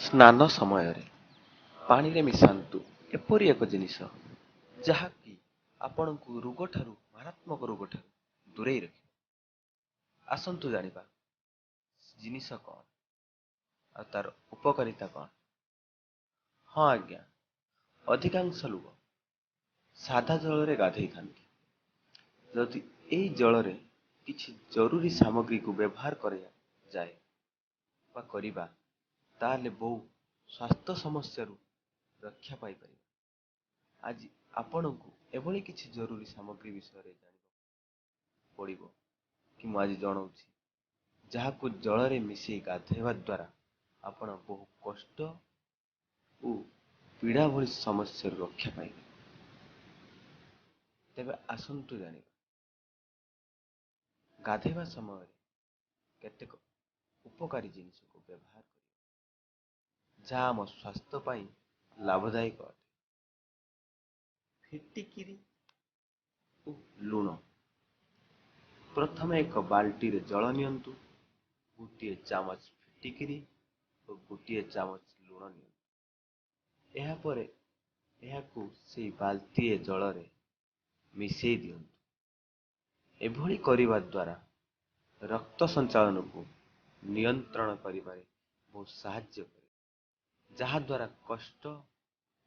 ସ୍ନାନ ସମୟରେ ପାଣିରେ ମିଶାନ୍ତୁ ଏପରି ଏକ ଜିନିଷ ଯାହାକି ଆପଣଙ୍କୁ ମାରାତ୍ମକ ରୋଗଠାରୁ ଦୂରେଇ ରଖିବ। ଆସନ୍ତୁ ଜାଣିବା ଜିନିଷ କଣ ଆଉ ତାର ଉପକାରିତା କଣ। ହଁ ଆଜ୍ଞା, ଅଧିକାଂଶ ଲୋକ ସାଧା ଜଳରେ ଗାଧେଇଥାନ୍ତି। ଯଦି ଏହି ଜଳରେ କିଛି ଜରୁରୀ ସାମଗ୍ରୀକୁ ବ୍ୟବହାର କରାଯାଏ ବା କରିବା, ତାହେଲେ ବହୁ ସ୍ୱାସ୍ଥ୍ୟ ସମସ୍ୟାରୁ ରକ୍ଷା ପାଇପାରିବା। ଆଜି ଆପଣଙ୍କୁ ଏଭଳି କିଛି ଜରୁରୀ ସାମଗ୍ରୀ ବିଷୟରେ ଜାଣିବାକୁ ପଡ଼ିବ କି ମୁଁ ଆଜି ଜଣାଉଛି, ଯାହାକୁ ଜଳରେ ମିଶେଇ ଗାଧୋଇବା ଦ୍ୱାରା ଆପଣ ବହୁ କଷ୍ଟ ଓ ପୀଡ଼ା ଭଳି ସମସ୍ୟାରୁ ରକ୍ଷା ପାଇବେ। ତେବେ ଆସନ୍ତୁ ଜାଣିବା ଗାଧୋଇବା ସମୟରେ କେତେକ ଉପକାରୀ ଜିନିଷକୁ ବ୍ୟବହାର କରିବା, ଯାହା ଆମ ସ୍ୱାସ୍ଥ୍ୟ ପାଇଁ ଲାଭଦାୟକ ଅଟେ। ଫିଟିକିରି ଓ ଲୁଣ। ପ୍ରଥମେ ଏକ ବାଲ୍ଟିରେ ଜଳ ନିଅନ୍ତୁ, ଗୋଟିଏ ଚାମଚ ଫିଟିକିରି ଓ ଗୋଟିଏ ଚାମଚ ଲୁଣ ନିଅନ୍ତୁ। ଏହାପରେ ଏହାକୁ ସେହି ବାଲ୍ଟିଏ ଜଳରେ ମିଶେଇ ଦିଅନ୍ତୁ। ଏଭଳି କରିବା ଦ୍ୱାରା ରକ୍ତ ସଞ୍ଚାଳନକୁ ନିୟନ୍ତ୍ରଣ କରିବାରେ ବହୁତ ସାହାଯ୍ୟ କରେ, ଯାହାଦ୍ୱାରା କଷ୍ଟ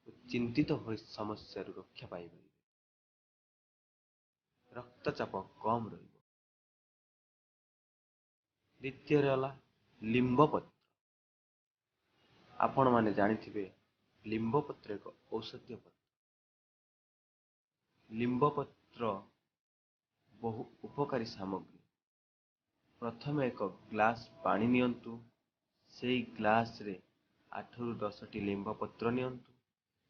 ଓ ଚିନ୍ତିତ ଭଳି ସମସ୍ୟାରୁ ରକ୍ଷା ପାଇପାରିବେ। ରକ୍ତଚାପ କମ୍ ରହିବ। ଦ୍ୱିତୀୟରେ ହେଲା ଲିମ୍ବ ପତ୍ର। ଆପଣମାନେ ଜାଣିଥିବେ ଲିମ୍ବ ପତ୍ର ଏକ ଔଷଧୀୟ ପତ୍ର। ଲିମ୍ବ ପତ୍ର ବହୁ ଉପକାରୀ ସାମଗ୍ରୀ। ପ୍ରଥମେ ଏକ ଗ୍ଲାସ ପାଣି ନିଅନ୍ତୁ, ସେହି ଗ୍ଲାସରେ 8ରୁ 10ଟି ଲିମ୍ବ ପତ୍ର ନିଅନ୍ତୁ।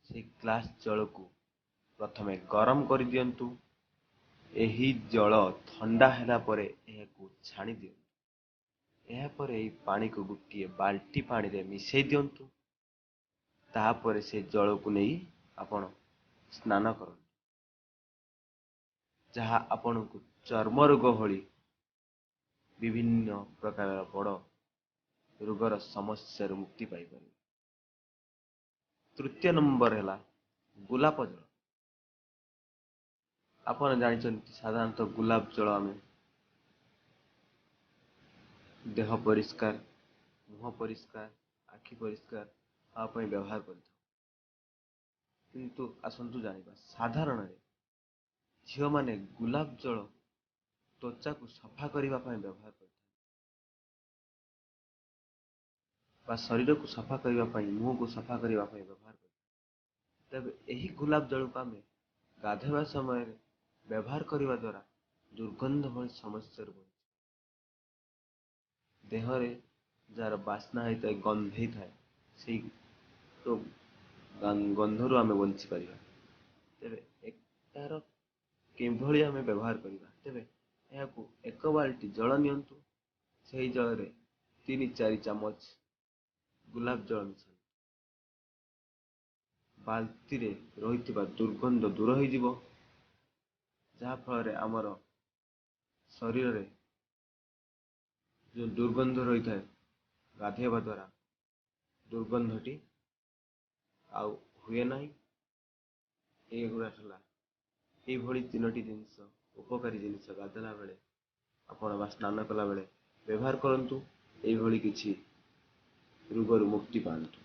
ସେହି ଗ୍ଲାସ ଜଳକୁ ପ୍ରଥମେ ଗରମ କରିଦିଅନ୍ତୁ। ଏହି ଜଳ ଥଣ୍ଡା ହେଲା ପରେ ଏହାକୁ ଛାଣି ଦିଅନ୍ତୁ। ଏହାପରେ ଏହି ପାଣିକୁ ଗୋଟିଏ ବାଲ୍ଟି ପାଣିରେ ମିଶେଇ ଦିଅନ୍ତୁ। ତାହାପରେ ସେ ଜଳକୁ ନେଇ ଆପଣ ସ୍ନାନ କରନ୍ତୁ, ଯାହା ଆପଣଙ୍କୁ ଚର୍ମ ରୋଗ ଭଳି ବିଭିନ୍ନ ପ୍ରକାରର ବଡ଼ ରୋଗର ସମସ୍ୟାରୁ ମୁକ୍ତି ପାଇପାରିବେ। ତୃତୀୟ ନମ୍ବର ହେଲା ଗୋଲାପ ଜଳ। ଆପଣ ଜାଣିଛନ୍ତି ସାଧାରଣତଃ ଗୋଲାପ ଜଳ ଆମେ ଦେହ ପରିଷ୍କାର, ମୁହଁ ପରିଷ୍କାର, ଆଖି ପରିଷ୍କାର ହେବା ପାଇଁ ବ୍ୟବହାର କରିଥାଉ। କିନ୍ତୁ ଆସନ୍ତୁ ଜାଣିବା, ସାଧାରଣରେ ଝିଅମାନେ ଗୋଲାପ ଜଳ ତ୍ୱଚାକୁ ସଫା କରିବା ପାଇଁ ବ୍ୟବହାର କରିଥାନ୍ତି ବା ଶରୀରକୁ ସଫା କରିବା ପାଇଁ, ମୁହଁକୁ ସଫା କରିବା ପାଇଁ ବ୍ୟବହାର କରିଥାନ୍ତି। ତେବେ ଏହି ଗୋଲାପ ଜଳକୁ ଆମେ ଗାଧୋଇବା ସମୟରେ ବ୍ୟବହାର କରିବା ଦ୍ୱାରା ଦୁର୍ଗନ୍ଧ ଭଳି ସମସ୍ୟାରୁ ଦେହରେ ଯାହାର ବାସ୍ନା ହେଇଥାଏ, ଗନ୍ଧେଇଥାଏ, ସେଇ ଗନ୍ଧରୁ ଆମେ ବଞ୍ଚିପାରିବା। ତେବେ ଏହାର କିଭଳି ଆମେ ବ୍ୟବହାର କରିବା? ତେବେ ଏହାକୁ ଏକ ବାଲ୍ଟି ଜଳ ନିଅନ୍ତୁ, ସେହି ଜଳରେ 3-4 ଚାମଚ ଗୋଲାପ ଜଳ ମିଶାନ୍ତୁ। ବାଲ୍ଟିରେ ରହିଥିବା ଦୁର୍ଗନ୍ଧ ଦୂର ହୋଇଯିବ, ଯାହାଫଳରେ ଆମର ଶରୀରରେ ଯେଉଁ ଦୁର୍ଗନ୍ଧ ରହିଥାଏ, ଗାଧୋଇବା ଦ୍ୱାରା ଦୁର୍ଗନ୍ଧଟି ଆଉ ହୁଏ ନାହିଁ। ଏଗୁଡ଼ା ହେଲା ଏଇଭଳି 3ଟି ଜିନିଷ, ଉପକାରୀ ଜିନିଷ ଗାଧୋଇଲା ବେଳେ ଆପଣ ବା ସ୍ନାନ କଲାବେଳେ ବ୍ୟବହାର କରନ୍ତୁ। ଏଇଭଳି କିଛି ରୋଗରୁ ମୁକ୍ତି ପାଆନ୍ତୁ।